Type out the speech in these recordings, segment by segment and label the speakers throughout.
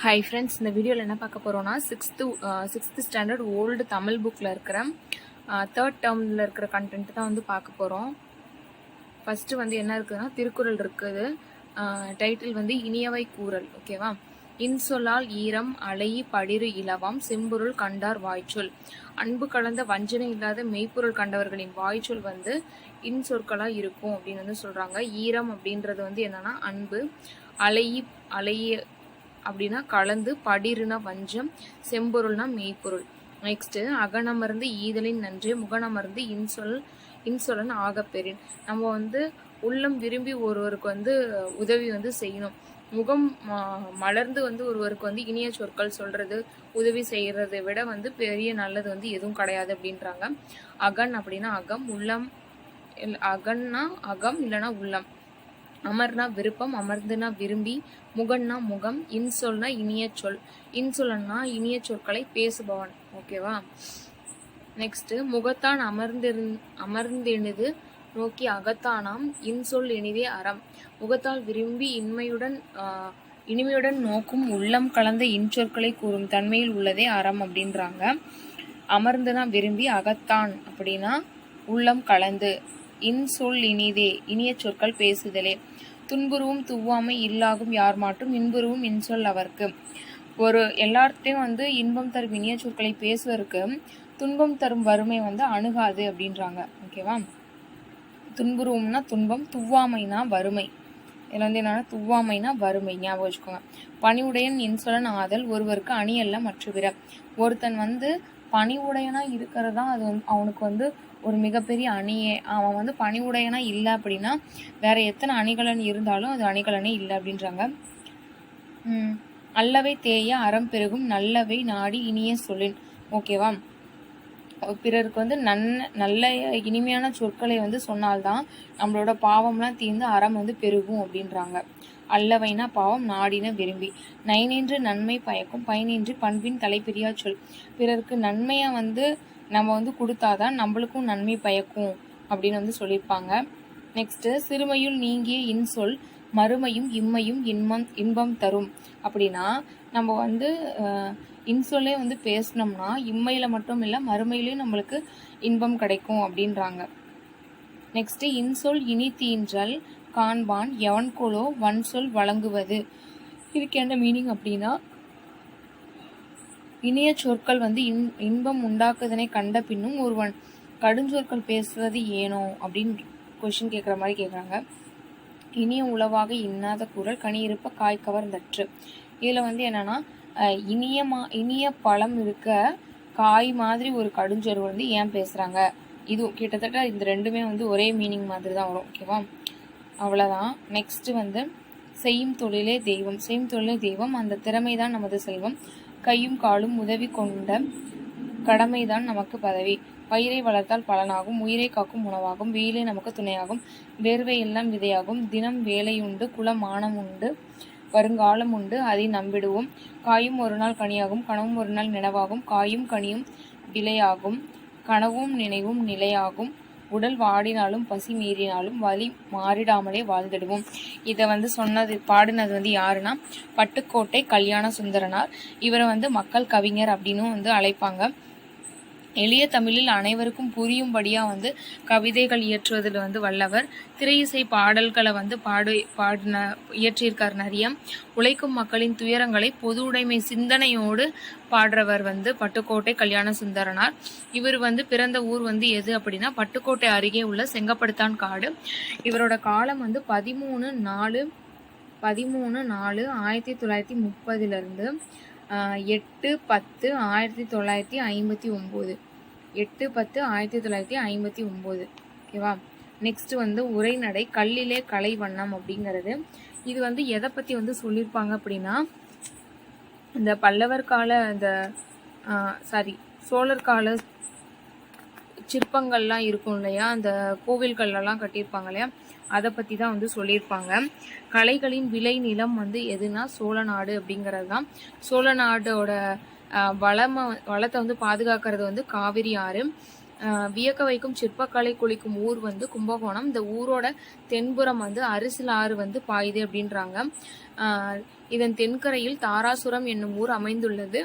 Speaker 1: Hi friends, இந்த வீடியோவில் என்ன பார்க்க போகிறோன்னா சிக்ஸ்த்து ஸ்டாண்டர்ட் ஓல்டு தமிழ் புக்கில் இருக்கிற தேர்ட் டேர்மில் இருக்கிற கண்டென்ட் தான் வந்து பார்க்க போகிறோம். ஃபஸ்ட்டு வந்து என்ன இருக்குதுன்னா திருக்குறள் இருக்குது. டைட்டில் வந்து இனியவை கூறல். ஓகேவா? இன்சொல்லால் ஈரம் அலையி படிறு இலவாம் செம்பொருள் கண்டார் வாய்ச்சொல். அன்பு கலந்த வஞ்சனை இல்லாத மெய்ப்பொருள் கண்டவர்களின் வாய்ச்சொல் வந்து இன்சொற்களாக இருக்கும் அப்படின்னு வந்து சொல்கிறாங்க. ஈரம் அப்படின்றது வந்து என்னன்னா அன்பு, அலைய அப்படின்னா கலந்து, படிறுனா வஞ்சம், செம்பொருள்னா மெய்ப்பொருள். நெக்ஸ்ட் அகனமர்ந்து ஈதலின் நன்றே முகனமர்ந்து இன்சொலன் ஆகப்பெறின். நம்ம வந்து உள்ளம் விரும்பி ஒருவருக்கு வந்து உதவி வந்து செய்யணும். முகம் மலர்ந்து வந்து ஒருவருக்கு வந்து இனிய சொற்கள் சொல்றது, உதவி செய்யறதை விட வந்து பெரிய நல்லது வந்து எதுவும் கிடையாது அப்படின்றாங்க. அகன் அப்படின்னா அகம், உள்ளம் அகன்னா அகம் இல்லைன்னா உள்ளம். அமர்னா விருப்பம், அமர்ந்துனா விரும்பி, முகன்னா முகம், இன்சொல்னா இனிய சொல். இன்சொல்லன்னா இனிய சொற்களை பேசுபவன். ஓகேவா? நெக்ஸ்ட் முகத்தான் அமர்ந்தெனிது நோக்கி அகத்தானாம் இன்சொல் இனிதே அறம். முகத்தால் விரும்பி இனிமையுடன் நோக்கும் உள்ளம் கலந்த இன்சொற்களை கூறும் தன்மையில் உள்ளதே அறம் அப்படின்றாங்க. அமர்ந்துனா விரும்பி, அகத்தான் அப்படின்னா உள்ளம் கலந்து, இன்சொல் இனிதே இனிய சொற்கள் பேசுதலே. துன்புருவும் துவாமை இல்லாகும் யார் மாட்டும் இன்புருவும் இன்சொல் அவர்க்கு. ஒரு எல்லார்ட்டையும் வந்து இன்பம் தரும் இனிய சொற்களை பேசுவதற்கு துன்பம் தரும் வறுமை வந்து அணுகாது அப்படின்றாங்க. ஓகேவா? துன்புருவம்னா துன்பம், துவாமைனா வறுமை. இதில் வந்து என்னன்னா துவாமைனா வறுமை, ஞாபகம் வச்சுக்கோங்க. பணிவுடையன் இன்சொலன் ஆதல் ஒருவருக்கு அணி அல்ல மற்ற பிற. ஒருத்தன் வந்து பணிவுடையனா இருக்கிறதா அது வந்து அவனுக்கு வந்து ஒரு மிகப்பெரிய அணியே. அவன் வந்து பணிவுடையனா இல்லை அப்படின்னா வேற எத்தனை அணிகலன் இருந்தாலும் அது அணிகலனே இல்லை அப்படின்றாங்க. அல்லவை தேய அறம் பெருகும் நல்லவை நாடி இனிய சொல்லின். ஓகேவா? பிறருக்கு வந்து நல்ல இனிமையான சொற்களை வந்து சொன்னால்தான் நம்மளோட பாவம்லாம் தீர்ந்து அறம் வந்து பெருகும் அப்படின்றாங்க. அல்லவைனா பாவம், நாடின விரும்பி. நைனின்று நன்மை பயக்கும் பயனின்றி பண்பின் தலைப்பெரியா சொல். பிறருக்கு நன்மையை வந்து நம்ம வந்து கொடுத்தாதான் நம்மளுக்கும் நன்மை பயக்கும் அப்படின்னு வந்து சொல்லியிருப்பாங்க. நெக்ஸ்ட் சிறுமையுள் நீங்கிய இன்சொல் மறுமையும் இம்மையும் இன்பம் தரும். அப்படின்னா நம்ம வந்து இன்சொல்லே வந்து பேசினோம்னா இம்மையில மட்டும் இல்லை மறுமையிலையும் நம்மளுக்கு இன்பம் கிடைக்கும் அப்படின்றாங்க. நெக்ஸ்ட் இன்சொல் இனி தீன்றல் காண்பான் எவன்கொலோ வன்சொல் வழங்குவது. இதுக்கு என்ன மீனிங் அப்படின்னா இனிய சொற்கள் வந்து இன்பம் உண்டாக்குதனை கண்ட பின்னும் ஒருவன் கடுஞ்சொற்கள் பேசுவது ஏனோ அப்படின்னு கொஸ்டின் கேட்குற மாதிரி கேட்குறாங்க. இனிய உளவாக இன்னாத குரல் கனி இருப்ப காய் கவர்ந்தற்று. இதில் வந்து என்னன்னா இனிய பழம் இருக்க காய் மாதிரி ஒரு கடுஞ்சொல் வந்து ஏன் பேசுகிறாங்க. இது கிட்டத்தட்ட இந்த ரெண்டுமே வந்து ஒரே மீனிங் மாதிரி தான் வரும். ஓகேவா? அவ்வளோதான். நெக்ஸ்ட் வந்து செய்யும் தொழிலே தெய்வம். செய்யும் தொழிலே தெய்வம், அந்த திறமைதான் நமது செல்வம். கையும் காலும் உதவி கொண்ட கடமைதான் நமக்கு பதவி. பயிரை வளர்த்தால் பலனாகும், உயிரை காக்கும் உணவாகும், வெயிலே நமக்கு துணையாகும், வேர்வை எல்லாம் விதையாகும், தினம் வேலையுண்டு குலம் மானம் உண்டு வருங்காலம் உண்டு அதை நம்பிடுவோம். காயும் ஒரு நாள் கனியாகும், கனவும் ஒரு நாள் நினைவாகும், காயும் கனியும் விலையாகும், கனவும் நினைவும் நிலையாகும், உடல் வாடினாலும் பசி மீறினாலும் வலி மாறிடாமலே வாழ்ந்துடுவோம். இதை வந்து பாடினது வந்து யாருன்னா பட்டுக்கோட்டை கல்யாண சுந்தரனார். இவரை வந்து மக்கள் கவிஞர் அப்படின்னு வந்து அழைப்பாங்க. எளிய தமிழில் அனைவருக்கும் புரியும்படியாக வந்து கவிதைகள் இயற்றுவதில் வந்து வல்லவர். திரையிசை பாடல்களை வந்து இயற்றியிருக்கார் நிறைய. உழைக்கும் மக்களின் துயரங்களை பொது உடைமை சிந்தனையோடு பாடுறவர் வந்து பட்டுக்கோட்டை கல்யாண சுந்தரனார். இவர் வந்து பிறந்த ஊர் வந்து எது அப்படின்னா பட்டுக்கோட்டை அருகே உள்ள செங்கப்படுத்தான் காடு. இவரோட காலம் வந்து 13/4/1930 8/10/1959. 8/10/1959. ஓகேவா? நெக்ஸ்ட் வந்து உரைநடை கல்லிலே கலை வண்ணம் அப்படிங்கிறது. இது வந்து எதை பற்றி வந்து சொல்லியிருப்பாங்க அப்படின்னா இந்த பல்லவர் கால இந்த சோழர் கால சிற்பங்கள்லாம் இருக்கும் இல்லையா, அந்த கோவில்கள்லாம் கட்டியிருப்பாங்க இல்லையா, அதை பற்றி தான் வந்து சொல்லியிருப்பாங்க. கலைகளின் விளை நிலம் வந்து எதுனா சோழநாடு அப்படிங்கிறது தான். சோழநாடோட வளத்தை வந்து பாதுகாக்கிறது வந்து காவிரி ஆறு. வியக்க வைக்கும் சிற்பக்கலை குளிக்கும் ஊர் வந்து கும்பகோணம். இந்த ஊரோட தென்புறம் வந்து அரிசில் ஆறு வந்து பாயுது அப்படின்றாங்க. இதன் தென்கரையில் தாராசுரம் என்னும் ஊர் அமைந்துள்ளது.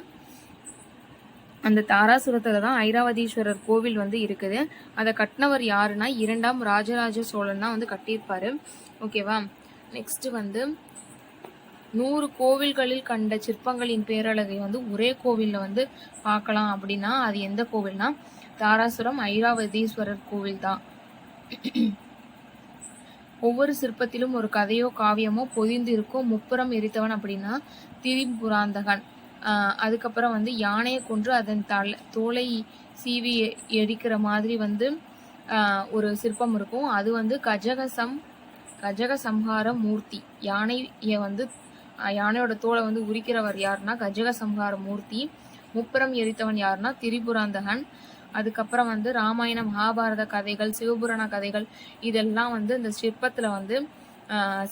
Speaker 1: அந்த தாராசுரத்துல தான் ஐராவதீஸ்வரர் கோவில் வந்து இருக்குது. அதை கட்டினவர் யாருன்னா 2ஆம் ராஜராஜ சோழன் தான் வந்து கட்டியிருப்பாரு. ஓகேவா. நெக்ஸ்ட் வந்து 100 கோவில்களில் கண்ட சிற்பங்களின் பேரழகை வந்து ஒரே கோவில்ல வந்து பார்க்கலாம் அப்படின்னா அது எந்த கோவில்னா தாராசுரம் ஐராவதீஸ்வரர் கோவில் தான். ஒவ்வொரு சிற்பத்திலும் ஒரு கதையோ காவியமோ பொதிந்து இருக்கும். முப்புறம் எரித்தவன் அப்படின்னா திரிபுராந்தகன். அதுக்கப்புறம் வந்து யானையை கொன்று அதன் தோலை சீவி எரிக்கிற மாதிரி வந்து ஒரு சிற்பம் இருக்கும். அது வந்து கஜகசம்ஹார மூர்த்தி. யானையோட தோலை வந்து உரிக்கிறவர் யாருன்னா கஜகசம்ஹார மூர்த்தி. முப்புறம் எரித்தவன் யாருன்னா திரிபுராந்தகன். அதுக்கப்புறம் வந்து ராமாயண மகாபாரத கதைகள், சிவபுராண கதைகள் இதெல்லாம் வந்து இந்த சிற்பத்துல வந்து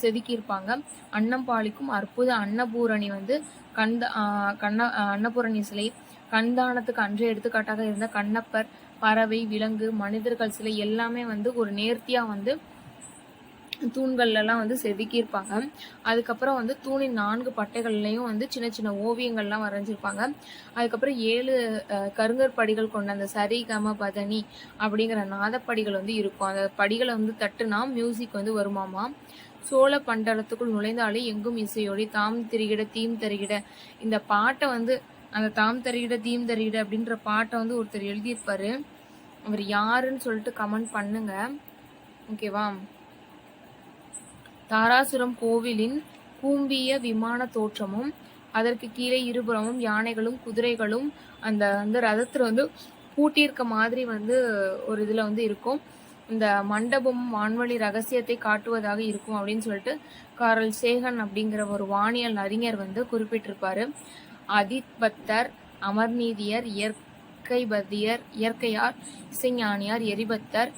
Speaker 1: செதுக்கியிருப்பாங்க. அன்னம் பாலிக்கும் அற்புத அன்னபூரணி வந்து அன்னபூரணி சிலை, கண்தானத்துக்கு அன்று எடுத்துக்காட்டாக இருந்த கண்ணப்பர், பறவை, விலங்கு, மனிதர்கள் சிலை எல்லாமே வந்து ஒரு நேர்த்தியா வந்து தூண்கள்லாம் வந்து செதுக்கியிருப்பாங்க. அதுக்கப்புறம் வந்து தூணின் 4 பட்டைகள்லையும் வந்து சின்ன சின்ன ஓவியங்கள்லாம் வரைஞ்சிருப்பாங்க. அதுக்கப்புறம் 7 கருங்கற்படிகள் கொண்ட அந்த சரி கம பதனி அப்படிங்கிற நாதப்படிகள் வந்து இருக்கும். அந்த படிகளை வந்து தட்டுனா மியூசிக் வந்து வருமாமா. சோழ பண்டலத்துக்குள் நுழைந்தாலே எங்கும் இசையோடி தாம் திரிகிட தீம் தருகிட. இந்த பாட்டை வந்து அந்த தாம் தருகிட தீம் தருகிட அப்படின்ற பாட்டை வந்து ஒருத்தர் எழுதியிருப்பாரு. அவர் யாருன்னு சொல்லிட்டு கமெண்ட் பண்ணுங்க. ஓகேவா. தாராசுரம் கோவிலின் கூம்பிய விமான தோற்றமும் அதற்கு கீழே இருபுறமும் யானைகளும் குதிரைகளும் அந்த வந்து ரதத்துல வந்து பூட்டியிருக்க மாதிரி வந்து ஒரு இதுல வந்து இருக்கும். இந்த மண்டபம் வான்வழி ரகசியத்தை காட்டுவதாக இருக்கும் அப்படின்னு சொல்லிட்டு காரல் சேகன் அப்படிங்கிற ஒரு வானியல் அறிஞர் வந்து குறிப்பிட்டிருப்பாரு. அதிபத்தர், அமர்நீதியர், இயற்கையார், இசைஞானியார், எரிபத்தர்,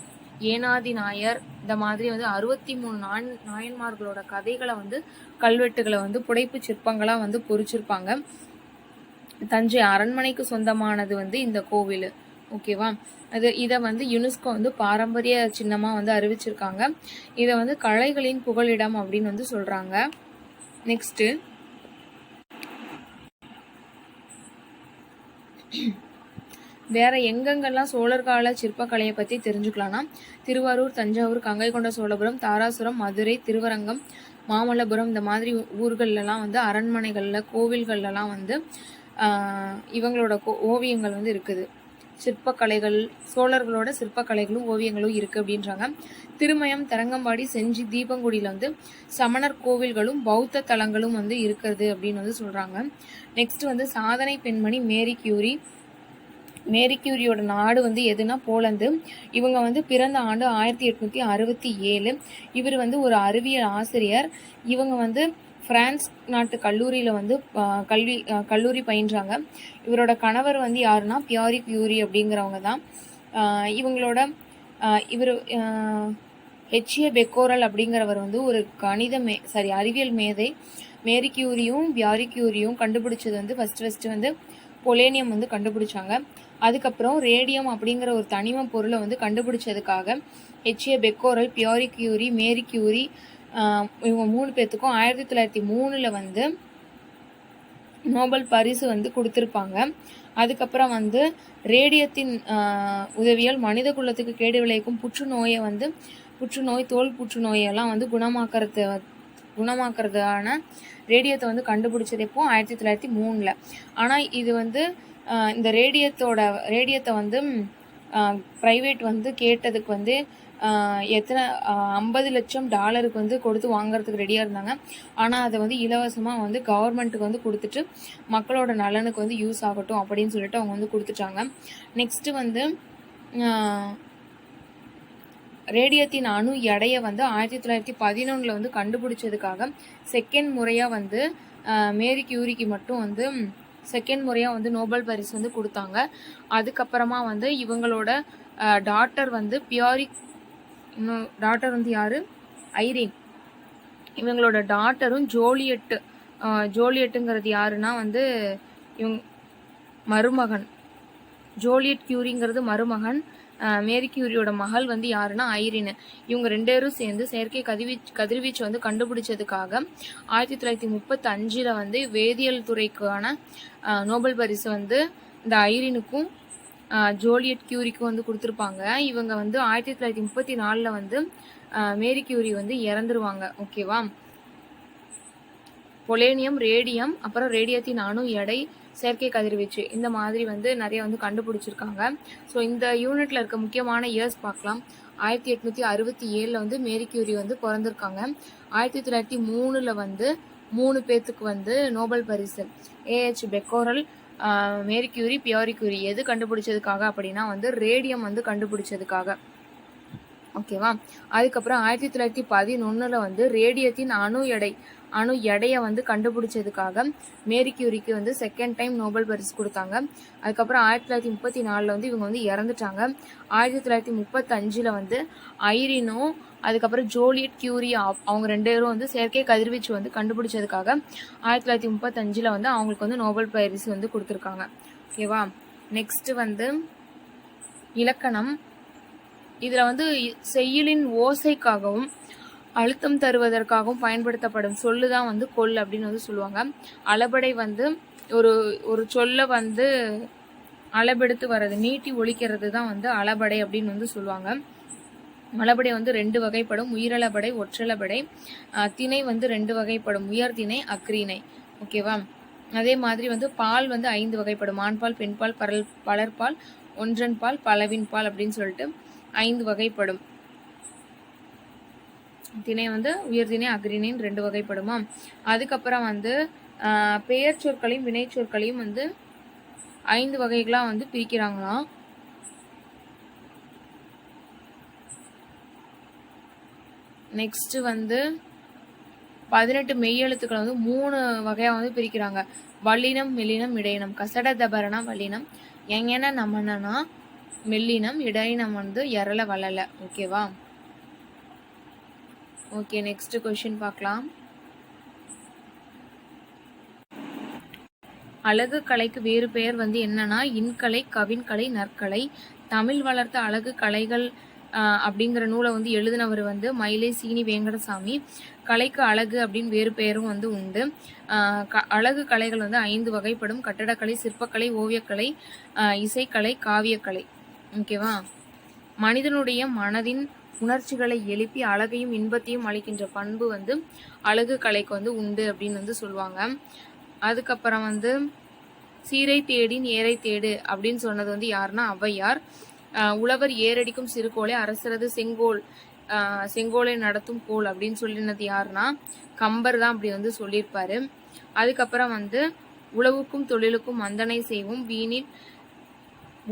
Speaker 1: ஏனாதி நாயர் இந்த மாதிரி வந்து 63 நாயன்மார்களோட கதைகளை வந்து கல்வெட்டுகளை வந்து புடைப்பு சிற்பங்களா வந்து பொறிச்சிருப்பாங்க. தஞ்சை அரண்மனைக்கு சொந்தமானது வந்து இந்த கோவில். ஓகேவா. இதை வந்து யுனெஸ்கோ வந்து பாரம்பரிய சின்னமா வந்து அறிவிச்சிருக்காங்க. இதை வந்து கலைகளின் புகலிடம் அப்படின்னு வந்து சொல்றாங்க. நெக்ஸ்ட் வேற எங்கெங்கெல்லாம் சோழர் கால சிற்பக்கலையை பத்தி தெரிஞ்சுக்கலாம்னா திருவாரூர், தஞ்சாவூர், கங்கை கொண்ட சோழபுரம், தாராசுரம், மதுரை, திருவரங்கம், மாமல்லபுரம் இந்த மாதிரி ஊர்கள்லாம் வந்து அரண்மனைகள்ல கோவில்கள்லாம் வந்து இவங்களோட ஓவியங்கள் வந்து இருக்குது. சிற்பக்கலைகள், சோழர்களோட சிற்பக்கலைகளும் ஓவியங்களும் இருக்கு அப்படின்றாங்க. திருமயம், தரங்கம்பாடி, செஞ்சி, தீபங்குடியில வந்து சமணர் கோவில்களும் பௌத்த தலங்களும் வந்து இருக்கிறது அப்படின்னு வந்து சொல்றாங்க. நெக்ஸ்ட் வந்து சாதனை பெண்மணி மேரி கியூரியோட நாடு வந்து எதுனா போலந்து. இவங்க வந்து பிறந்த ஆண்டு 1867. இவர் வந்து ஒரு அறிவியல் ஆசிரியர். இவங்க வந்து பிரான்ஸ் நாட்டு கல்லூரியில வந்து கல்லூரி பயின்றாங்க. இவரோட கணவர் வந்து யாருன்னா பியாரி கியூரி அப்படிங்கிறவங்க தான். இவங்களோட இவர் ஹெச்ஏ பெக்கோரல் அப்படிங்கிறவர் வந்து ஒரு அறிவியல் மேதை. மேரி கியூரியும் பியாரி கியூரியும் கண்டுபிடிச்சது வந்து ஃபர்ஸ்ட் வந்து பொலேனியம் வந்து கண்டுபிடிச்சாங்க. அதுக்கப்புறம் ரேடியம் அப்படிங்கிற ஒரு தனிம பொருளை வந்து கண்டுபிடிச்சதுக்காக H A Becquerel, Pierre Curie, Marie Curie இவங்க 3 பேர்த்துக்கும் 1903 வந்து நோபல் பரிசு வந்து கொடுத்துருப்பாங்க. அதுக்கப்புறம் வந்து ரேடியத்தின் உதவியால் மனித குலத்துக்கு கேடு விளைவிக்கும் புற்றுநோய், தோல் புற்றுநோயெல்லாம் வந்து குணமாக்குறதான ரேடியத்தை வந்து கண்டுபிடிச்சது எப்போ 1903. ஆனால் இது வந்து இந்த ரேடியத்தை வந்து ப்ரைவேட் வந்து கேட்டதுக்கு வந்து $50 லட்சம் வந்து கொடுத்து வாங்குறதுக்கு ரெடியாக இருந்தாங்க. ஆனால் அதை வந்து இலவசமாக வந்து கவர்மெண்ட்டுக்கு வந்து கொடுத்துட்டு மக்களோட நலனுக்கு வந்து யூஸ் ஆகட்டும் அப்படின்னு சொல்லிட்டு அவங்க வந்து கொடுத்துட்டாங்க. நெக்ஸ்ட் வந்து ரேடியத்தின் அணு எடையை வந்து 1911 வந்து கண்டுபிடிச்சதுக்காக செகண்ட் முறையாக வந்து மேரி கியூரிக்கு மட்டும் வந்து செகண்ட் முறையாக வந்து நோபல் பரிசு வந்து கொடுத்தாங்க. அதுக்கப்புறமா வந்து இவங்களோட டாட்டர் வந்து டாட்டர் வந்து யாரு, ஐரீன். இவங்களோட டாட்டரும் ஜோலியட்டுங்கிறது யாருன்னா வந்து மருமகன். ஜோலியட் கியூரிங்கிறது மருமகன். மேரி கியூரியோட மகள் வந்து யாருன்னா ஐரின். இவங்க 2 பேரும் சேர்ந்து செயற்கை கதிர்வீச்சு வந்து கண்டுபிடிச்சதுக்காக 1935 வந்து வேதியியல் துறைக்கான நோபல் பரிசு வந்து இந்த ஐரினுக்கும் ஜோலியட் கியூரிக்கும் வந்து கொடுத்துருப்பாங்க. இவங்க வந்து 1934 வந்து மேரி கியூரி வந்து இறந்துருவாங்க. ஓகேவா. பொலேனியம், ரேடியம், அப்புறம் ரேடியத்தின் அணு எடை, செயற்கை கதிர்வீச்சு, இந்த மாதிரி வந்து நிறைய வந்து கண்டுபிடிச்சிருக்காங்க. ஸோ இந்த யூனிட்ல இருக்க முக்கியமான இயர்ஸ் பார்க்கலாம். 1867 வந்து மேரி கியூரி வந்து பிறந்திருக்காங்க. 1903 வந்து 3 பேத்துக்கு வந்து நோபல் பரிசு. A H Becquerel, Marie Curie, Pierre Curie. எது கண்டுபிடிச்சதுக்காக அப்படின்னா வந்து ரேடியம் வந்து கண்டுபிடிச்சதுக்காக. ஓகேவா. அதுக்கப்புறம் 1911 வந்து ரேடியத்தின் அணு எடையை வந்து கண்டுபிடிச்சதுக்காக மேரி கியூரிக்கு வந்து செகண்ட் டைம் நோபல் பரிசு கொடுத்தாங்க. அதுக்கப்புறம் 1934 வந்து இவங்க வந்து இறந்துட்டாங்க. 1935 வந்து ஐரினும் அதுக்கப்புறம் ஜோலியட் கியூரி அவங்க 2 பேரும் வந்து செயற்கை கதிர்வீச்சு வந்து கண்டுபிடிச்சதுக்காக 1935 வந்து அவங்களுக்கு வந்து நோபல் பரிசு வந்து கொடுத்துருக்காங்க. ஓகேவா. நெக்ஸ்ட் வந்து இலக்கணம். இதுல வந்து செய்யுளின் ஓசைக்காகவும் அழுத்தம் தருவதற்காகவும் பயன்படுத்தப்படும் சொல்லுதான் வந்து கொல் அப்படின்னு வந்து சொல்லுவாங்க. அளபடை வந்து ஒரு சொல்ல வந்து அளபெடுத்து வர்றது, நீட்டி ஒலிக்கிறது தான் வந்து அளபடை அப்படின்னு வந்து சொல்லுவாங்க. அளபடை வந்து 2 வகைப்படும், உயிரளபடை, ஒற்றளபடை. திணை வந்து 2 வகைப்படும், உயர் திணை, அக்ரிணை. ஓகேவா. அதே மாதிரி வந்து பால் வந்து 5 வகைப்படும், ஆண்பால், பெண்பால், பலர்பால், ஒன்றன் பால், பலவின் பால் அப்படின்னு சொல்லிட்டு 5 வகைப்படும். திணை வந்து உயர்திணை, அக்ரிணைன்னு 2 வகைப்படுமா. அதுக்கப்புறம் வந்து பெயர் சொற்களையும் வினை சொற்களையும் வந்து 5 வகைகளா வந்து பிரிக்கிறாங்களாம். நெக்ஸ்ட் வந்து 18 மெய்யெழுத்துக்களை வந்து 3 வகையா வந்து பிரிக்கிறாங்க. வல்லினம், மெல்லினம், இடையினம். கசட தபரணா வல்லினம், எங்கன நமனா மெல்லினம், இடையினம் வந்து எரள வளல. ஓகேவா. ஓகே, நெக்ஸ்ட் கொஸ்டின் பார்க்கலாம். அழகு கலைக்கு வேறு பெயர் வந்து என்னன்னா இன்கலை, கவின்கலை, நற்கலை. தமிழ் வளர்த்த அழகு கலைகள் அப்படிங்கிற நூலை வந்து எழுதினவர் வந்து மயிலை சீனி வேங்கடசாமி. கலைக்கு அழகு அப்படின்னு வேறு பெயரும் வந்து உண்டு. அழகு கலைகள் வந்து 5 வகைப்படும். கட்டடக்கலை, சிற்பக்கலை, ஓவியக்கலை, இசைக்கலை, காவியக்கலை. ஓகேவா. மனிதனுடைய மனதின் உணர்ச்சிகளை எழுப்பி அழகையும் இன்பத்தையும் அளிக்கின்ற பண்பு வந்து அழகு கலைக்கு வந்து உண்டு அப்படின்னு வந்து சொல்லுவாங்க. அதுக்கப்புறம் வந்து சீரை தேடின் ஏரை தேடு அப்படின்னு சொன்னது வந்து யாருன்னா ஔவையார். உழவர் ஏரடிக்கும் சிறுகோளை அரசரது செங்கோலை நடத்தும் கோல் அப்படின்னு சொல்லினது யாருன்னா கம்பர் தான் அப்படி வந்து சொல்லியிருப்பாரு. அதுக்கப்புறம் வந்து உழவுக்கும் தொழிலுக்கும் வந்தனை செய்வோம், வீணில்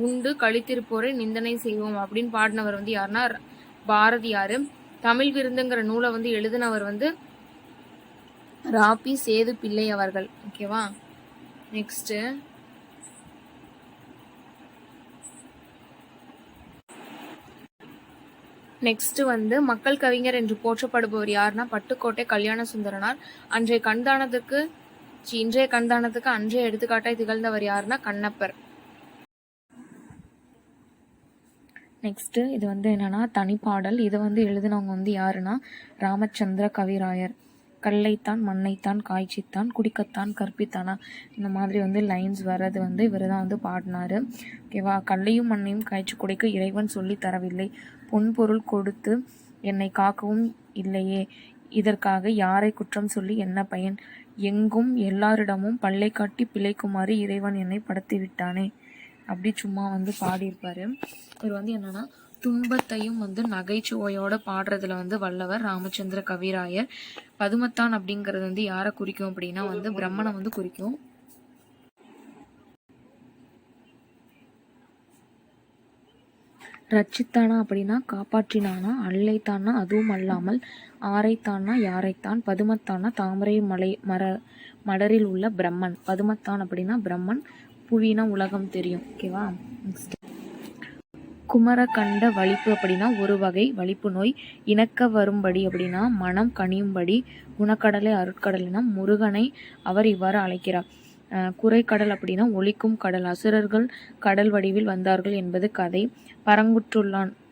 Speaker 1: உண்டு கழித்திருப்போரை நிந்தனை செய்வோம் அப்படின்னு பாடினவர் வந்து யாருன்னா பாரதியாரு. தமிழ் விருந்துங்கிற நூலை வந்து எழுதினவர் வந்து ராபி சேது பிள்ளை அவர்கள். ஓகேவா. நெக்ஸ்ட் வந்து மக்கள் கவிஞர் என்று போற்றப்படுபவர் யாருன்னா பட்டுக்கோட்டை கல்யாண சுந்தரனார். இன்றைய கண்தானத்துக்கு அன்றைய எடுத்துக்காட்டாய் திகழ்ந்தவர் யாருன்னா கண்ணப்பர். நெக்ஸ்ட் இது வந்து என்னன்னா தனிப்பாடல். இதை வந்து எழுதினவங்க வந்து யாருன்னா ராமச்சந்திர கவிராயர். கல்லைத்தான் மண்ணைத்தான் காய்ச்சித்தான் குடிக்கத்தான் கற்பித்தானா, இந்த மாதிரி வந்து லைன்ஸ் வர்றது வந்து இவர் தான் வந்து பாடினாரு. ஓகேவா. கல்லையும் மண்ணையும் காய்ச்சி குடிக்க இறைவன் சொல்லி தரவில்லை, பொன்பொருள் கொடுத்து என்னை காக்கவும் இல்லையே, இதற்காக யாரை குற்றம் சொல்லி என்ன பயன், எங்கும் எல்லாரிடமும் பல்லை காட்டி பிழைக்குமாறு இறைவன் என்னை படுத்தி விட்டானே அப்படி சும்மா வந்து பாடியிருப்பாரு. இவர் வந்து என்னன்னா துன்பத்தையும் வந்து நகைச்சுவையோட பாடுறதுல வந்து வல்லவர் ராமச்சந்திர கவிராயர். பதுமத்தான் அப்படிங்கிறது வந்து யாரை குறிக்கும் அப்படின்னா வந்து பிரம்மனை வந்து குறிக்கும். ரட்சித்தானா அப்படின்னா காப்பாற்றினானா, அல்லைத்தானா அதுவும் அல்லாமல், ஆரைத்தானா யாரைத்தான், பதுமத்தானா தாமரை மலரில் உள்ள பிரம்மன். பதுமத்தான் அப்படின்னா பிரம்மன், புவினா உலகம் தெரியும். ஓகேவா. நெக்ஸ்ட் குமரகண்ட வலிப்பு அப்படின்னா ஒரு வகை வலிப்பு நோய். இணக்க வரும்படி அப்படின்னா மனம் கனியும்படி. குணக்கடலை அருட்கடலினா முருகனை அவர் இவ்வாறு அழைக்கிறார். குரைக்கடல் அப்படின்னா ஒலிக்கும் கடல். அசுரர்கள் கடல் வடிவில் வந்தார்கள் என்பது கதை.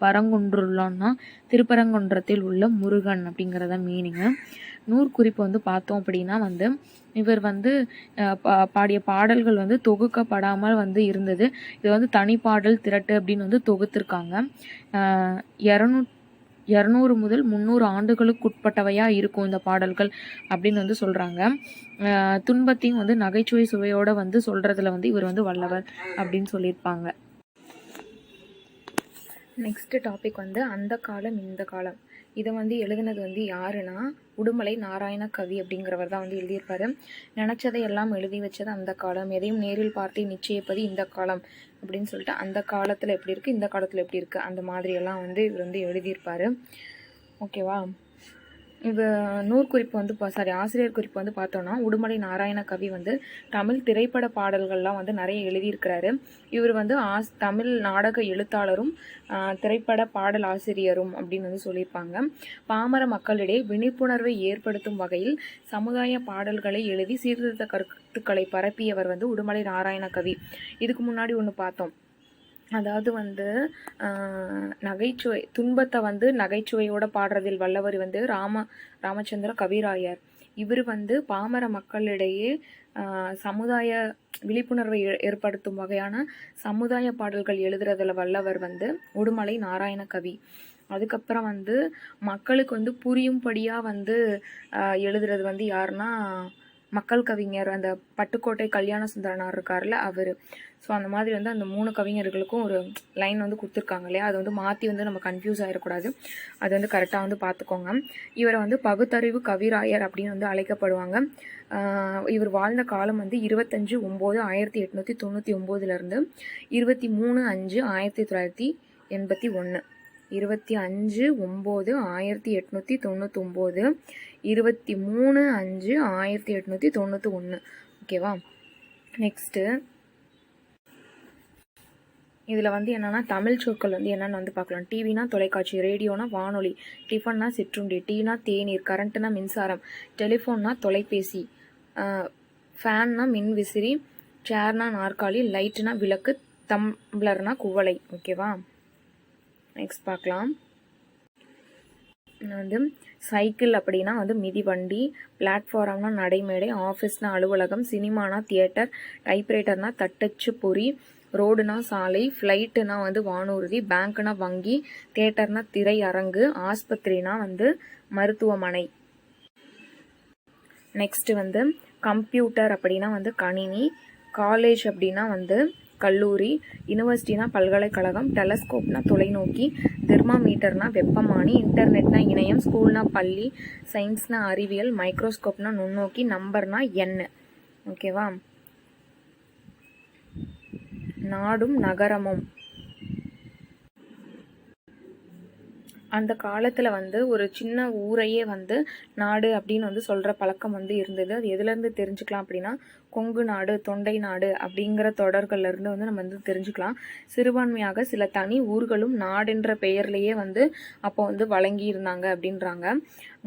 Speaker 1: பரங்குன்றுள்ளான்னா திருப்பரங்குன்றத்தில் உள்ள முருகன் அப்படிங்கிறத மீனிங்கு. நூற்குறிப்பு வந்து பார்த்தோம் அப்படின்னா வந்து இவர் வந்து பாடிய பாடல்கள் வந்து தொகுக்கப்படாமல் வந்து இருந்தது. இது வந்து தனிப்பாடல் திரட்டு அப்படின்னு வந்து தொகுத்திருக்காங்க. 200 முதல் 300 ஆண்டுகளுக்குட்பட்டவையாக இருக்கும் இந்த பாடல்கள் அப்படின்னு வந்து சொல்கிறாங்க. துன்பத்தையும் வந்து நகைச்சுவை சுவையோடு வந்து சொல்கிறதுல வந்து இவர் வந்து வல்லவர் அப்படின்னு சொல்லியிருப்பாங்க. நெக்ஸ்ட்டு டாபிக் வந்து அந்த காலம் இந்த காலம். இதை வந்து எழுதுனது வந்து யாருன்னா உடுமலை நாராயண கவி அப்படிங்கிறவர் தான் வந்து எழுதியிருப்பாரு. நினச்சதை எல்லாம் எழுதி வச்சது அந்த காலம், எதையும் நேரில் பார்த்து நிச்சயிப்பது இந்த காலம் அப்படின்னு சொல்லிட்டு அந்த காலத்தில் எப்படி இருக்குது இந்த காலத்தில் எப்படி இருக்குது அந்த மாதிரியெல்லாம் வந்து இவர் வந்து எழுதியிருப்பார். ஓகேவா. இது நூற்குறிப்பு வந்து ஆசிரியர் குறிப்பு வந்து பார்த்தோன்னா உடுமலை நாராயண கவி வந்து தமிழ் திரைப்பட பாடல்கள்லாம் வந்து நிறைய எழுதியிருக்கிறாரு. இவர் வந்து தமிழ் நாடக எழுத்தாளரும் திரைப்பட பாடல் ஆசிரியரும் அப்படின்னு வந்து சொல்லியிருப்பாங்க. பாமர மக்களிடையே விழிப்புணர்வை ஏற்படுத்தும் வகையில் சமுதாய பாடல்களை எழுதி சீர்திருத்த கருத்துக்களை பரப்பியவர் வந்து உடுமலை நாராயண கவி. இதுக்கு முன்னாடி ஒன்று பார்த்தோம், அதாவது வந்து நகைச்சுவை துன்பத்தை வந்து நகைச்சுவையோட பாடுறதில் வல்லவர் வந்து ராமச்சந்திர கவிராயர். இவர் வந்து பாமர மக்களிடையே சமுதாய விழிப்புணர்வை ஏற்படுத்தும் வகையான சமுதாய பாடல்கள் எழுதுறதுல வல்லவர் வந்து உடுமலை நாராயண கவி. அதுக்கப்புறம் வந்து மக்களுக்கு வந்து புரியும்படியாக வந்து எழுதுறது வந்து யாருன்னா மக்கள் கவிஞர் அந்த பட்டுக்கோட்டை கல்யாண சுந்தரனார் இருக்கார்ல அவர். ஸோ அந்த மாதிரி வந்து அந்த 3 கவிஞர்களுக்கும் ஒரு லைன் வந்து கொடுத்துருக்காங்க இல்லையா, அது வந்து மாற்றி வந்து நம்ம கன்ஃபியூஸ் ஆகிடக்கூடாது, அது வந்து கரெக்டாக வந்து பார்த்துக்கோங்க. இவரை வந்து பகுத்தறிவு கவிராயர் அப்படின்னு வந்து அழைக்கப்படுவாங்க. இவர் வாழ்ந்த காலம் வந்து 25/9/1899 23/5/1981. 25/9/1899 23/5/1891. ஓகேவா. நெக்ஸ்ட்டு இதில் வந்து என்னென்னா தமிழ் சொற்கள் வந்து என்னென்னு வந்து பார்க்கலாம். டிவினா தொலைக்காட்சி, ரேடியோனா வானொலி, டிஃபன்னா சிற்றுண்டி, டீனா தேநீர், கரண்ட்டுனா மின்சாரம், டெலிஃபோன்னா தொலைபேசி, ஃபேன்னா மின்விசிறி, சேர்னா நாற்காலி, லைட்டுனா விளக்கு, தம்ளர்னா குவளை. ஓகேவா. நெக்ஸ்ட் பார்க்கலாம். வந்து சைக்கிள் அப்படின்னா வந்து மிதிவண்டி, பிளாட்ஃபாரம்னா நடைமேடை, ஆஃபீஸ்னா அலுவலகம், சினிமானா தியேட்டர், டைப்ரைட்டர்னா தட்டச்சு பொறி, ரோடுனா சாலை, ஃப்ளைட்டுனா வந்து வானூர்தி, பேங்க்னா வங்கி, தியேட்டர்னா திரையரங்கு, ஆஸ்பத்திரினா வந்து மருத்துவமனை. நெக்ஸ்ட் வந்து கம்ப்யூட்டர் அப்படின்னா வந்து கணினி, காலேஜ் அப்படின்னா வந்து கல்லூரி, யூனிவர்சிட்டினா பல்கலைக்கழகம், டெலஸ்கோப்னா தொலைநோக்கி, தெர்மாமீட்டர்னா வெப்பமானி, இன்டர்நெட்னா இணையம், ஸ்கூல்னா பள்ளி, சயின்ஸ்னா அறிவியல், மைக்ரோஸ்கோப்னா நுண்ணோக்கி, நம்பர்னா எண். ஓகேவா. நாடும் நகரமும். அந்த காலத்தில் வந்து ஒரு சின்ன ஊரையே வந்து நாடு அப்படின்னு வந்து சொல்கிற பழக்கம் வந்து இருந்தது. அது எதுலேருந்து தெரிஞ்சுக்கலாம் அப்படின்னா கொங்கு நாடு, தொண்டை நாடு அப்படிங்கிற தொடர்கள்லேருந்து வந்து நம்ம வந்து தெரிஞ்சுக்கலாம். சிறுபான்மையாக சில தனி ஊர்களும் நாடுன்ற பெயர்லேயே வந்து அப்போ வந்து வழங்கி இருந்தாங்க அப்படின்றாங்க.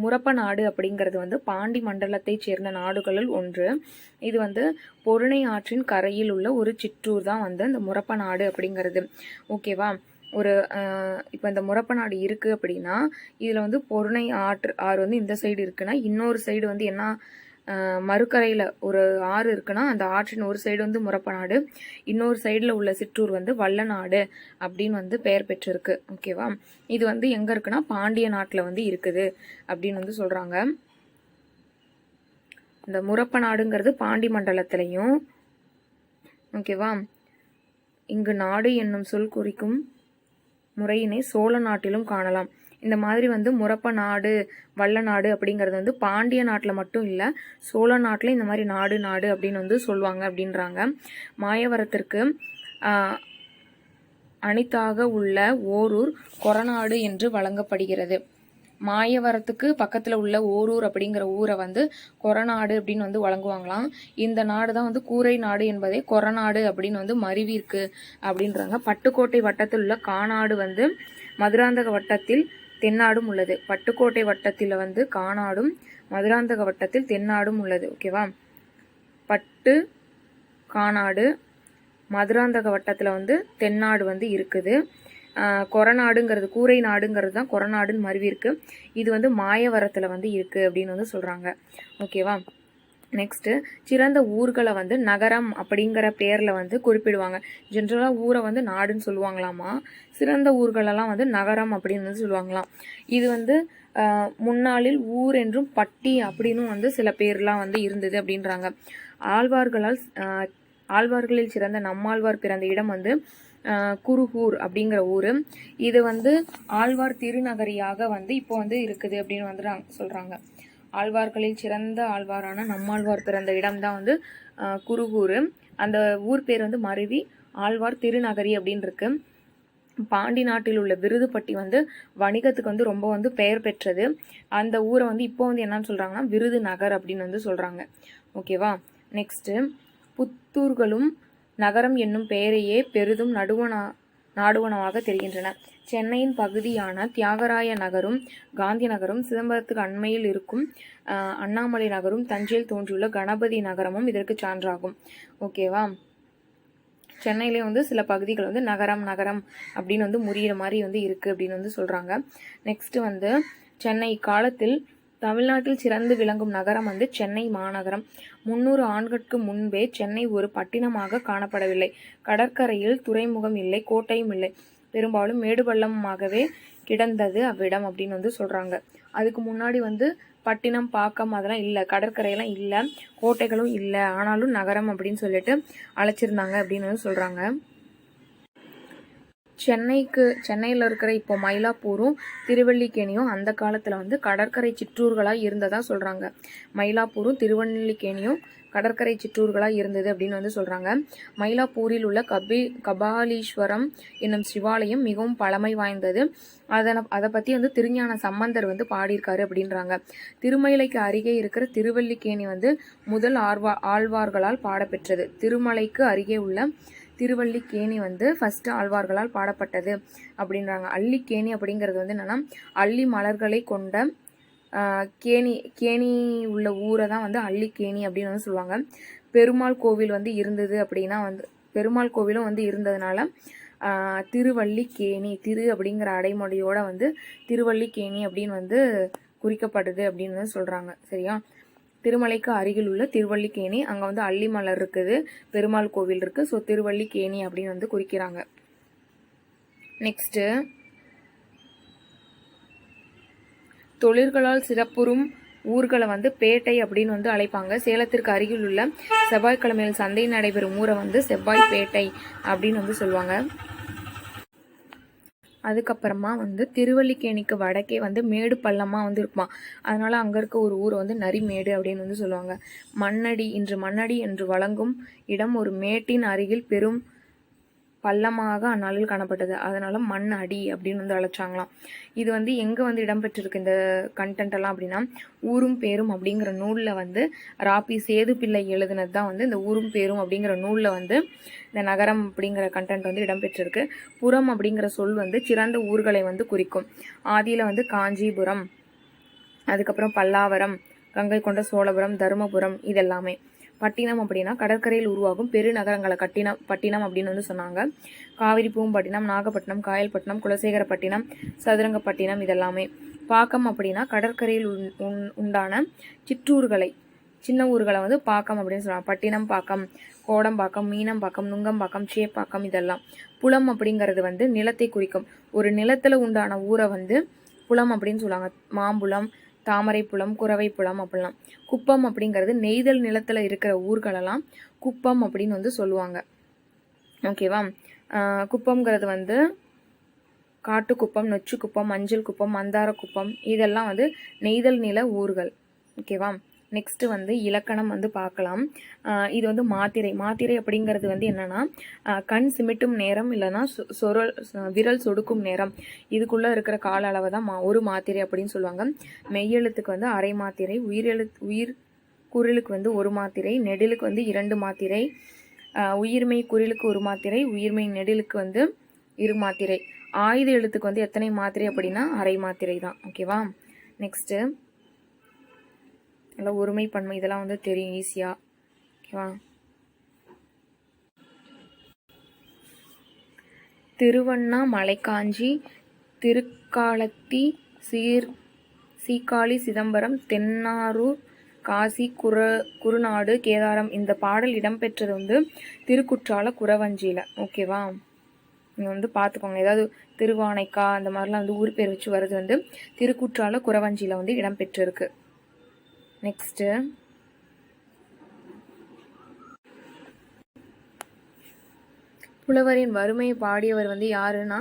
Speaker 1: முரப்ப நாடு அப்படிங்கிறது வந்து பாண்டி மண்டலத்தை சேர்ந்த நாடுகளில் ஒன்று. இது வந்து பொருணை ஆற்றின் கரையில் உள்ள ஒரு சிற்றூர் தான் வந்து இந்த முரப்ப நாடு அப்படிங்கிறது. ஓகேவா. ஒரு இப்போ இந்த முரப்ப நாடு இருக்குது அப்படின்னா இதில் வந்து பொருணை ஆறு வந்து இந்த சைடு இருக்குன்னா இன்னொரு சைடு வந்து என்ன மறுக்கரையில் ஒரு ஆறு இருக்குன்னா அந்த ஆற்றின் ஒரு சைடு வந்து முரப்ப நாடு, இன்னொரு சைடில் உள்ள சிற்றூர் வந்து வல்லநாடு அப்படின்னு வந்து பெயர் பெற்றிருக்கு. ஓகேவா. இது வந்து எங்கே இருக்குன்னா பாண்டிய நாட்டில் வந்து இருக்குது அப்படின்னு வந்து சொல்கிறாங்க. இந்த முரப்ப நாடுங்கிறது பாண்டி மண்டலத்திலையும். ஓகேவா. இங்கு நாடு என்னும் சொல் குறிக்கும் முறையினை சோழ நாட்டிலும் காணலாம். இந்த மாதிரி வந்து முரப்ப நாடு, வல்ல நாடு அப்படிங்கிறது வந்து பாண்டிய நாட்டில் மட்டும் இல்லை, சோழ நாட்டில் இந்த மாதிரி நாடு நாடு அப்படின்னு வந்து சொல்லுவாங்க அப்படின்றாங்க. மாயவரத்திற்கு அணித்தாக உள்ள ஓரூர் கொரநாடு என்று வழங்கப்படுகிறது. மாயவரத்துக்கு பக்கத்தில் உள்ள ஓரூர் அப்படிங்கிற ஊரை வந்து கொரநாடு அப்படின்னு வந்து வழங்குவாங்களாம். இந்த நாடு தான் வந்து கூரை நாடு என்பதை கொரநாடு அப்படின்னு வந்து மருவிருக்கு அப்படின்றாங்க. பட்டுக்கோட்டை வட்டத்தில் உள்ள காநாடு வந்து மதுராந்தக வட்டத்தில் தென்னாடும் உள்ளது. பட்டுக்கோட்டை வட்டத்தில் வந்து காநாடும் மதுராந்தக வட்டத்தில் தென்னாடும் உள்ளது. ஓகேவா. பட்டு காநாடு, மதுராந்தக வட்டத்தில் வந்து தென்னாடு வந்து இருக்குது. கொரநாடுங்கிறது கூரை நாடுங்கிறது தான் கொரநாடுன்னு மருவி இருக்கு. இது வந்து மாயவரத்தில் வந்து இருக்குது அப்படின்னு வந்து சொல்கிறாங்க. ஓகேவா. நெக்ஸ்ட்டு சிறந்த ஊர்களை வந்து நகரம் அப்படிங்கிற பேரில் வந்து குறிப்பிடுவாங்க. ஜென்ரலாக ஊரை வந்து நாடுன்னு சொல்லுவாங்களாமா, சிறந்த ஊர்களெல்லாம் வந்து நகரம் அப்படின்னு வந்து சொல்லுவாங்களாம். இது வந்து முன்னாளில் ஊர் என்றும் பட்டி அப்படின்னு வந்து சில பேர்லாம் வந்து இருந்தது அப்படின்றாங்க. ஆழ்வார்களில் சிறந்த நம்மாழ்வார் பிறந்த இடம் வந்து குருகூர் அப்படிங்கிற ஊர். இது வந்து ஆழ்வார் திருநகரியாக வந்து இப்போ வந்து இருக்குது அப்படின்னு வந்து சொல்கிறாங்க. ஆழ்வார்களில் சிறந்த ஆழ்வாரான நம்மாழ்வார் பிறந்த இடம் தான் வந்து குருகூர். அந்த ஊர் பேர் வந்து மருவி ஆழ்வார் திருநகரி அப்படின்னு இருக்கு. பாண்டி நாட்டில் உள்ள விருதுப்பட்டி வந்து வணிகத்துக்கு வந்து ரொம்ப வந்து பெயர் பெற்றது. அந்த ஊரை வந்து இப்போ வந்து என்னன்னு சொல்கிறாங்கன்னா விருது நகர் அப்படின்னு வந்து சொல்கிறாங்க. ஓகேவா. நெக்ஸ்ட்டு புத்தூர்களும் நகரம் என்னும் பெயரையே பெரிதும் நாடுவனவாக தெரிகின்றன. சென்னையின் பகுதியான தியாகராய நகரும் காந்தி நகரும் சிதம்பரத்துக்கு அண்மையில் இருக்கும் அண்ணாமலை நகரும் தஞ்சையில் தோன்றியுள்ள கணபதி நகரமும் இதற்கு சான்றாகும். ஓகேவா. சென்னையிலே வந்து சில பகுதிகள் வந்து நகரம் அப்படின்னு வந்து முறியிற மாதிரி வந்து இருக்குது அப்படின்னு வந்து சொல்கிறாங்க. நெக்ஸ்ட்டு வந்து சென்னை காலத்தில் தமிழ்நாட்டில் சிறந்து விளங்கும் நகரம் வந்து சென்னை மாநகரம். 300 ஆண்டுகளுக்கு முன்பே சென்னை ஒரு பட்டினமாக காணப்படவில்லை. கடற்கரையில் துறைமுகம் இல்லை, கோட்டையும் இல்லை. பெரும்பாலும் மேடு பள்ளமாகவே கிடந்தது அவ்விடம் அப்படின்னு வந்து சொல்கிறாங்க. அதுக்கு முன்னாடி வந்து பட்டினம், பாக்கம் அதெல்லாம் இல்லை, கடற்கரையெல்லாம் இல்லை, கோட்டைகளும் இல்லை. ஆனாலும் நகரம் அப்படின்னு சொல்லிட்டு அழைச்சிருந்தாங்க அப்படின்னு வந்து சொல்கிறாங்க. சென்னையில் இருக்கிற இப்போ மயிலாப்பூரும் திருவல்லிக்கேணியும் அந்த காலத்தில் வந்து கடற்கரை சிற்றூர்களாக இருந்ததாக சொல்கிறாங்க. மயிலாப்பூரும் திருவல்லிக்கேணியும் கடற்கரை சிற்றூர்களாக இருந்தது அப்படின்னு வந்து சொல்கிறாங்க. மயிலாப்பூரில் உள்ள கபாலீஸ்வரம் என்னும் சிவாலயம் மிகவும் பழமை வாய்ந்தது. அதை பற்றி வந்து திருஞான சம்பந்தர் வந்து பாடியிருக்காரு அப்படின்றாங்க. திருமலைக்கு அருகே இருக்கிற திருவல்லிக்கேணி வந்து முதல் ஆழ்வார்களால் பாடப்பெற்றது. திருமலைக்கு அருகே உள்ள திருவல்லிக்கேணி வந்து ஃபஸ்ட்டு ஆழ்வார்களால் பாடப்பட்டது அப்படின்றாங்க. அள்ளிக்கேணி அப்படிங்கிறது வந்து என்னென்னா அள்ளி மலர்களை கொண்ட கேணி உள்ள ஊரை தான் வந்து அள்ளிக்கேணி அப்படின்னு வந்து சொல்லுவாங்க. பெருமாள் கோவில் வந்து இருந்தது அப்படின்னா வந்து பெருமாள் கோவிலும் வந்து இருந்ததுனால திருவல்லிக்கேணி, திரு அப்படிங்கிற அடைமொழியோட வந்து திருவல்லிக்கேணி அப்படின்னு வந்து குறிக்கப்படுது அப்படின்னு வந்து சொல்கிறாங்க. சரியா. திருமலைக்கு அருகில் உள்ள திருவல்லிக்கேணி, அங்கே வந்து அள்ளிமலர் இருக்குது, பெருமாள் கோவில் இருக்குது. ஸோ திருவல்லிக்கேணி அப்படின்னு வந்து குறிக்கிறாங்க. நெக்ஸ்ட்டு தொழில்களால் சிறப்புறும் ஊர்களை வந்து பேட்டை அப்படின்னு வந்து அழைப்பாங்க. சேலத்திற்கு அருகில் உள்ள செவ்வாய்க்கிழமையில் சந்தை நடைபெறும் ஊரை வந்து செவ்வாய்ப்பேட்டை அப்படின்னு வந்து சொல்லுவாங்க. அதுக்கப்புறமா வந்து திருவல்லிக்கேணிக்கு வடக்கே வந்து மேடு பள்ளமாக வந்து இருக்குமா, அதனால அங்கே இருக்க ஒரு ஊரை வந்து நரிமேடு அப்படின்னு வந்து சொல்லுவாங்க. இன்று மண்ணடி என்று வழங்கும் இடம் ஒரு மேட்டின் அருகில் பெரும் பள்ளமாக அந்நாளில் காணப்பட்டது. அதனால மண் அடி அப்படின்னு வந்து அழைச்சாங்களாம். இது வந்து எங்கே வந்து இடம்பெற்றிருக்கு இந்த கண்டென்ட் எல்லாம் அப்படின்னா ஊரும் பேரும் அப்படிங்கிற நூலில் வந்து ராபி சேதுப்பிள்ளை எழுதினது தான் வந்து இந்த ஊரும் பேரும் அப்படிங்கிற நூலில் வந்து இந்த நகரம் அப்படிங்கிற கண்டென்ட் வந்து இடம்பெற்றிருக்கு. புறம் அப்படிங்கிற சொல் வந்து சிறந்த ஊர்களை வந்து குறிக்கும். ஆதியில் வந்து காஞ்சிபுரம், அதுக்கப்புறம் பல்லாவரம், கங்கை கொண்ட சோழபுரம், தருமபுரம் இதெல்லாமே. பட்டினம் அப்படின்னா கடற்கரையில் உருவாகும் பெருநகரங்களை பட்டினம் அப்படின்னு வந்து சொன்னாங்க. காவிரி பூம்பட்டினம், நாகப்பட்டினம், காயல்பட்டினம், குலசேகரப்பட்டினம், சதுரங்கப்பட்டினம் இதெல்லாமே. பாக்கம் அப்படின்னா கடற்கரையில் உண்டான சிற்றூர்களை, சின்ன ஊர்களை வந்து பாக்கம் அப்படின்னு சொல்லுவாங்க. பட்டினம் பாக்கம், கோடம்பாக்கம், மீனம்பாக்கம், நுங்கம்பாக்கம், சேப்பாக்கம் இதெல்லாம். புலம் அப்படிங்கிறது வந்து நிலத்தை குறிக்கும். ஒரு நிலத்துல உண்டான ஊரை வந்து புலம் அப்படின்னு சொல்லுவாங்க. மாம்புலம், தாமரை புலம், குறவை புலம் அப்படிலாம். குப்பம் அப்படிங்கிறது நெய்தல் நிலத்தில் இருக்கிற ஊர்களெல்லாம் குப்பம் அப்படின்னு வந்து சொல்லுவாங்க. ஓகேவா. குப்பம்ங்கிறது வந்து காட்டுக்குப்பம், நொச்சுக்குப்பம், மஞ்சள் குப்பம், மந்தார குப்பம் இதெல்லாம் வந்து நெய்தல் நில ஊர்கள். ஓகேவா. நெக்ஸ்ட்டு வந்து இலக்கணம் வந்து பார்க்கலாம். இது வந்து மாத்திரை அப்படிங்கிறது வந்து என்னென்னா கண் சிமிட்டும் நேரம் இல்லைன்னா விரல் சொடுக்கும் நேரம், இதுக்குள்ளே இருக்கிற கால அளவை தான் ஒரு மாத்திரை அப்படின்னு சொல்லுவாங்க. மெய்யெழுத்துக்கு வந்து அரை மாத்திரை, உயிர் குரிலுக்கு வந்து ஒரு மாத்திரை, நெடிலுக்கு வந்து 2 மாத்திரை, உயிர்மெய் குறிலுக்கு 1 மாத்திரை, உயிர்மெய் நெடிலுக்கு வந்து 2 மாத்திரை. ஆயுத எழுத்துக்கு வந்து எத்தனை மாத்திரை அப்படின்னா அரை மாத்திரை தான். ஓகேவா. நெக்ஸ்ட்டு நல்லா ஒருமை பன்மை இதெல்லாம் வந்து தெரியும் ஈஸியாக. ஓகேவா. திருவண்ணாமலைக்காஞ்சி திருக்காலத்தி சீர்காழி சிதம்பரம் தென்னாரூர் காசி குருநாடு கேதாரம். இந்த பாடல் இடம்பெற்றது வந்து திருக்குற்றால குறவஞ்சியில். ஓகேவா, நீங்கள் வந்து பார்த்துக்கோங்க. ஏதாவது திருவானைக்கா அந்த மாதிரிலாம் வந்து ஊர் பேர் வச்சு வர்றது வந்து திருக்குற்றால குறவஞ்சியில் வந்து இடம்பெற்றிருக்கு. நெக்ஸ்ட்டு புலவரின் வறுமையை பாடியவர் வந்து யாருன்னா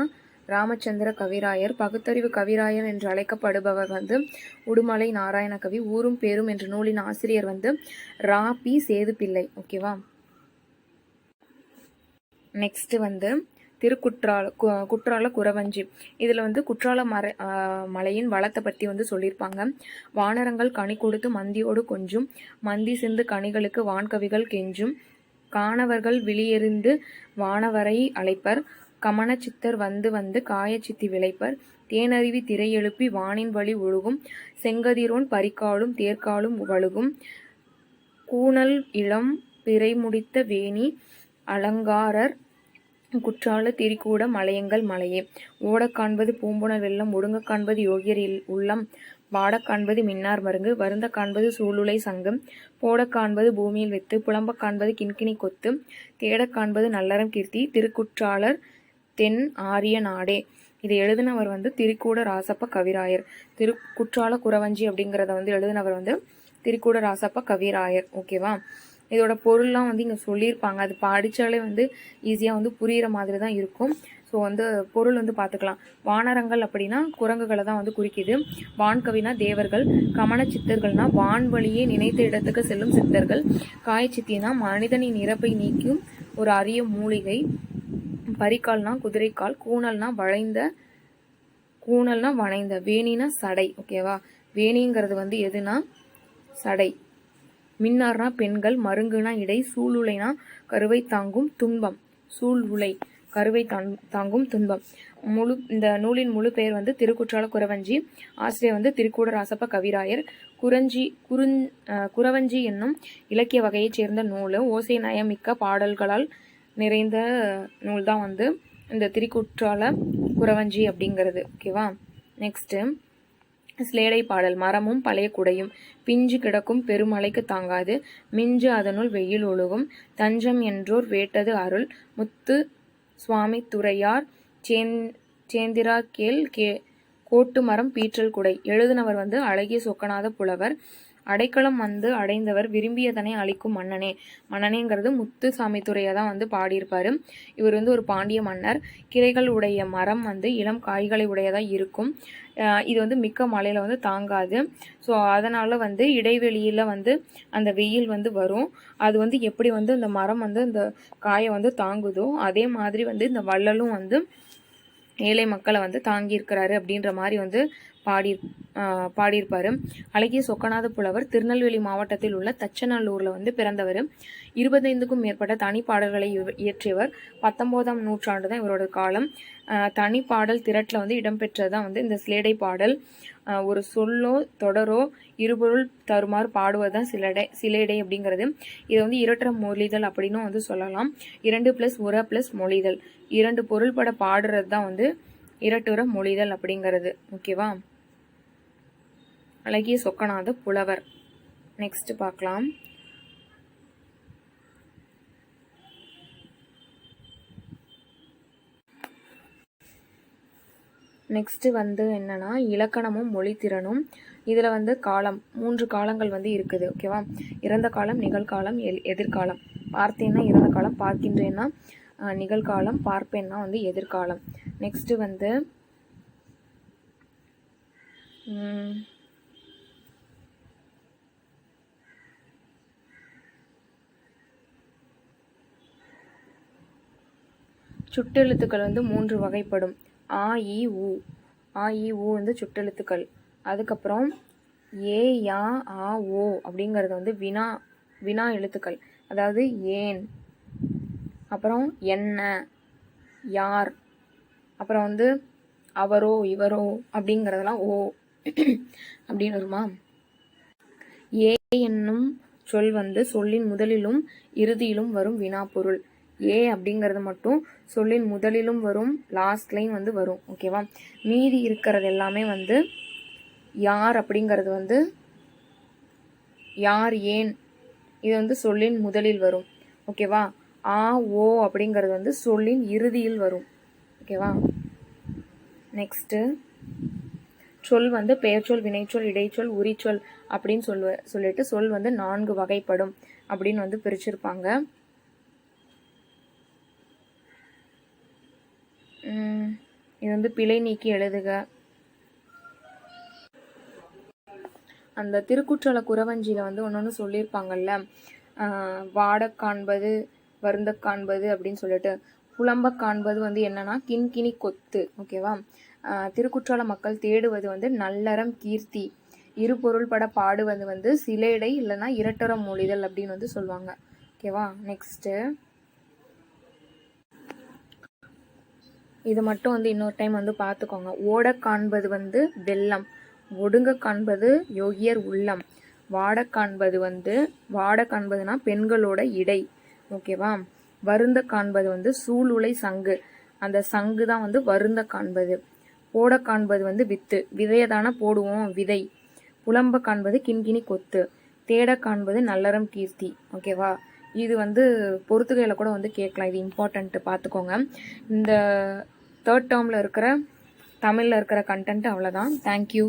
Speaker 1: ராமச்சந்திர கவிராயர். பகுத்தறிவு கவிராயர் என்று அழைக்கப்படுபவர் வந்து உடுமலை நாராயண கவி. ஊரும் பேரும் என்ற நூலின் ஆசிரியர் வந்து ரா.பி. சேதுப்பிள்ளை. ஓகேவா. நெக்ஸ்ட் வந்து குற்றால குறவஞ்சி. இதில் வந்து குற்றால மலையின் வளத்தை பற்றி வந்து சொல்லியிருப்பாங்க. வானரங்கள் கனி கொடுத்து மந்தியோடு கொஞ்சும், மந்தி சிந்து கனிகளுக்கு வான்கவிகள் கெஞ்சும், காணவர்கள் விழியெறிந்து வானவரை அழைப்பர், கமன சித்தர் வந்து வந்து காயச்சித்தி விளைப்பர், தேனருவி திரை எழுப்பி வானின் வழி ஒழுகும், செங்கதிரோன் பரிக்காலும் தேர்காலும் வழுகும், கூணல் இளம் பிறை முடித்த வேணி அலங்காரர் குற்றால திரிகூட மலையங்கள் மலையே, ஓடக் காண்பது பூம்புணர் வெள்ளம், ஒடுங்க காண்பது யோகியர் உள்ளம், வாடக் காண்பது மின்னார் மருங்கு, வருந்த காண்பது சூளுலை சங்கம், போடக் காண்பது பூமியில் வித்து, புலம்பக் காண்பது கிண்கிணி கொத்து, தேடக் காண்பது நல்லறம் கீர்த்தி, திருக்குற்றாலர் தென் ஆரிய நாடே. இதை எழுதினவர் வந்து திரிகூட ராசப்ப கவிராயர். குற்றால குறவஞ்சி அப்படிங்கிறத வந்து எழுதினவர் வந்து திரிகூட ராசப்ப கவிராயர். ஓகேவா. இதோட பொருள்லாம் வந்து இங்கே சொல்லியிருப்பாங்க. அது படித்தாலே வந்து ஈஸியாக வந்து புரிகிற மாதிரி தான் இருக்கும். ஸோ வந்து பொருள் வந்து பார்த்துக்கலாம். வானரங்கள் அப்படின்னா குரங்குகளை தான் வந்து குறிக்குது. வான்கவினா தேவர்கள், கமன சித்தர்கள்னா வான்வழியே நினைத்த இடத்துக்கு செல்லும் சித்தர்கள், காயச்சித்தினா மனிதனின் இறப்பை நீக்கும் ஒரு அரிய மூலிகை, பரிக்கால்னா குதிரைக்கால், கூணல்னா வளைந்த, வேணினா சடை. ஓகேவா. வேணிங்கிறது வந்து எதுனா சடை, மின்னார்னா பெண்கள், மருங்குனா இடை, சூளுலைனா கருவை தாங்கும் துன்பம், சூளுலை கருவை தாங்கும் துன்பம். இந்த நூலின் முழு பெயர் வந்து திருக்குற்றால குறவஞ்சி. ஆசிரியர் வந்து திரிகூட ராசப்ப கவிராயர். குறவஞ்சி என்னும் இலக்கிய வகையைச் சேர்ந்த நூல். ஓசை நயமிக்க பாடல்களால் நிறைந்த நூல் தான் வந்து இந்த திரிக்குற்றால குறவஞ்சி அப்படிங்கிறது. ஓகேவா. நெக்ஸ்ட்டு ஸ்லேடை பாடல். மரமும் பழைய குடையும் பிஞ்சு கிடக்கும் பெருமழைக்கு தாங்காது, மிஞ்சு அதனுள் வெயில் ஒழுகும், தஞ்சம் என்றோர் வேட்டது அருள், முத்து சுவாமி துறையார் சேந்திரா கேள் கோட்டு மரம் பீற்றல் குடை. எழுதினவர் வந்து அழகிய சொக்கநாத புலவர். அடைக்கலம் வந்து அடைந்தவர் விரும்பியதனை அளிக்கும் மன்னனே. மன்னனேங்கிறது முத்து சாமி துறையை தான் வந்து பாடியிருப்பாரு. இவர் வந்து ஒரு பாண்டிய மன்னர். கிளைகள் உடைய மரம் வந்து இளம் காய்களை உடையதாக இருக்கும். இது வந்து மிக்க மழையில் வந்து தாங்காது. ஸோ அதனால் வந்து இடைவெளியில் வந்து அந்த வெயில் வந்து வரும். அது வந்து எப்படி வந்து இந்த மரம் வந்து இந்த காயை வந்து தாங்குதோ அதே மாதிரி வந்து இந்த வள்ளலும் வந்து ஏழை மக்களை வந்து தாங்கியிருக்கிறாரு அப்படின்ற மாதிரி வந்து பாடியிருப்பாரு. அழகிய சொக்கநாத புலவர் திருநெல்வேலி மாவட்டத்தில் உள்ள தச்சநல்லூரில் வந்து பிறந்தவர். 25க்கும் மேற்பட்ட தனி பாடல்களை இயற்றியவர். 19ஆம் நூற்றாண்டு தான் இவரோட காலம். தனி பாடல் திரட்டில் வந்து இடம்பெற்றது தான் வந்து இந்த ஸ்லேடை பாடல். ஒரு சொல்லோ தொடரோ இருபொருள் தருமாறு பாடுவது தான் சிலேடை அப்படிங்கிறது. இதை வந்து இரட்டுற மொழிதல் அப்படின்னு வந்து சொல்லலாம். 2 + உர + மொழிதல், 2 பொருள்பட பாடுறது தான் வந்து இரட்டுற மொழிதல் அப்படிங்கிறது. ஓகேவா. அழகிய சொக்கநாத புலவர். நெக்ஸ்ட் பார்க்கலாம். நெக்ஸ்ட் வந்து என்னன்னா இலக்கணமும் மொழித்திறனும். இதில் வந்து காலம் 3 காலங்கள் வந்து இருக்குது. ஓகேவா. இறந்த காலம், நிகழ்காலம், எதிர்காலம். பார்த்தேன்னா இறந்த காலம், பார்க்கின்றேன்னா நிகழ்காலம், பார்ப்பேன்னா வந்து எதிர்காலம். நெக்ஸ்ட் வந்து சுட்டெழுத்துக்கள் வந்து 3 வகைப்படும். ஆ இ உ. ஆ இ உ வந்து சுட்டெழுத்துக்கள். அதுக்கப்புறம் ஏ யா ஆ ஓ அப்படிங்கிறது வந்து வினா எழுத்துக்கள், அதாவது ஏன், அப்புறம் என்ன, யார், அப்புறம் வந்து அவரோ இவரோ அப்படிங்கிறதெல்லாம் ஓ அப்படின்னு வருமா. ஏ என்னும் சொல் வந்து சொல்லின் முதலிலும் இறுதியிலும் வரும் வினா பொருள். ஏ அப்படிங்கிறது மட்டும் சொல்லின் முதலிலும் வரும், லாஸ்ட்லையும் வந்து வரும். ஓகேவா? மீதி இருக்கிறது எல்லாமே வந்து யார் அப்படிங்கிறது வந்து யார், ஏன், இது வந்து சொல்லின் முதலில் வரும். ஓகேவா? ஆ, ஓ அப்படிங்கிறது வந்து சொல்லின் இறுதியில் வரும். ஓகேவா? நெக்ஸ்ட்டு சொல் வந்து பெயர்ச்சொல், வினைச்சொல், இடைச்சொல், உரிச்சொல் அப்படின்னு சொல்லிட்டு சொல் வந்து 4 வகைப்படும் அப்படின்னு வந்து பிரிச்சிருப்பாங்க. இது வந்து பிழை நீக்கி எழுதுக. அந்த திருக்குற்றல குறவஞ்சியில் வந்து ஒன்று சொல்லியிருப்பாங்கல்ல, வாட காண்பது, வருந்த காண்பது அப்படின்னு சொல்லிட்டு. புலம்ப காண்பது வந்து என்னன்னா கிண்கிணி கொத்து. ஓகேவா? திருக்குற்றால மக்கள் தேடுவது வந்து நல்லறம் கீர்த்தி. இரு பொருள்பட பாடுவது வந்து சிலேடை இல்லைன்னா இரட்டரம் மொழிதல் அப்படின்னு வந்து சொல்லுவாங்க. ஓகேவா? நெக்ஸ்ட்டு இது மட்டும் வந்து இன்னொரு டைம் வந்து பார்த்துக்கோங்க. ஓட காண்பது வந்து வெள்ளம், ஒடுங்க காண்பது யோகியர் உள்ளம், வாட காண்பதுனா பெண்களோட இடை. ஓகேவா? வருந்த காண்பது வந்து சூளுலை சங்கு, அந்த சங்கு தான் வந்து வருந்த காண்பது. போட காண்பது வந்து வித்து, விதையதான போடுவோம், விதை. புலம்ப காண்பது கிண்கிணி கொத்து, தேட காண்பது நல்லறம் கீர்த்தி. ஓகேவா? இது வந்து பொறுத்துகையில கூட வந்து கேட்கலாம். இது இம்பார்ட்டன்ட்டு, பார்த்துக்கோங்க. இந்த 3rd டேர்மில் இருக்கிற தமிழில் இருக்கிற கண்டென்ட் அவ்வளோதான். தேங்க்யூ.